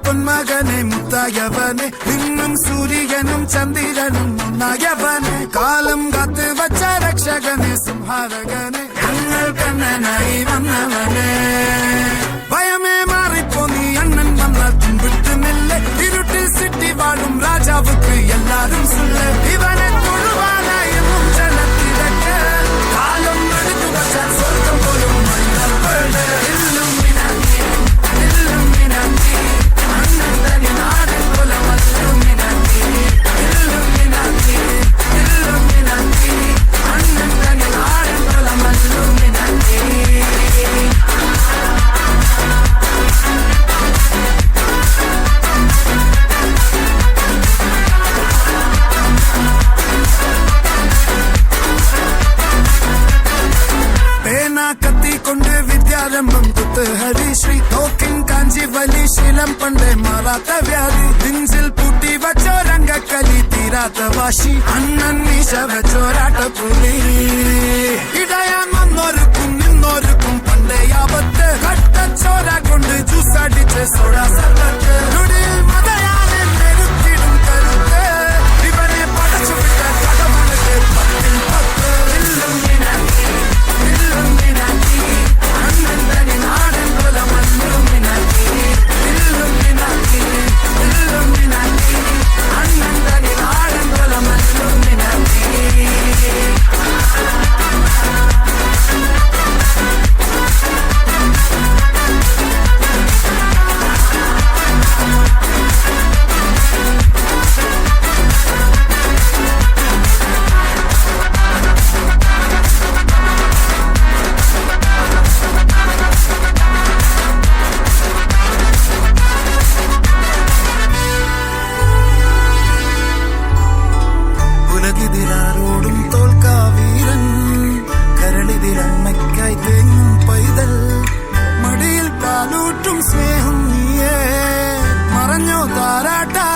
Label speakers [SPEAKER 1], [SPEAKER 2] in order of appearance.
[SPEAKER 1] പൊന്മകനെ മുത്തായവനെ നിന്നും സൂര്യനും ചന്ദ്രനും ഒന്നായവനെ കാലം കാത്ത് വച്ച രക്ഷകനെ സംഹാരകനെ ഞങ്ങൾ കണ്ണനായി വന്നവനെ ഭയമേ മാറിപ്പോ നീ അണ്ണൻ വന്നാൽ തുമ്പിട്ടുന്നില്ലേ ഇരുട്ടിൽ സിറ്റി വാഴും രാജാവുക്ക് എല്ലാരും സുല്ലേ ഇവനെ തൊഴുവാനായും ജനത്തിരക്ക് കാലം എടുത്തു വച്ചാൽ സ്വർഗം പോലും കത്തിക്കൊണ്ട് വിദ്യാരംഭം കുത്ത് ഹരിശ്രീ തോക്കിൻ കാഞ്ചി വലി ശീലം പണ്ടേ മാറാത്ത വ്യാധി നെഞ്ചിൽ പൂട്ടി വച്ചോരംഗക്കലി തീരാത്ത വാശി അണ്ണൻ മീശ വെച്ചോരാട്ട പുലി ഇടയാൻ വന്നോർക്കും നിന്നോർക്കും പണ്ടേ ആപത്ത് കട്ടച്ചോര കൊണ്ട് ജ്യൂസടിച്ച് സോഡ സർവത്ത് നുടിയിൽ മതയാനെ നെരുക്കിടും കരുത്ത് ഇവനെ പടച്ചു വിട്ട കടമണക്ക് പത്തിൽ പത്ത് ോടും തോൽക്കാവീരൻ കരളിതിരമ്മയ്ക്കായി തേങ്ങും പൈതൽ മടിയിൽ പാലൂട്ടും സ്നേഹം നീയേ മറഞ്ഞോ താരാട്ടാ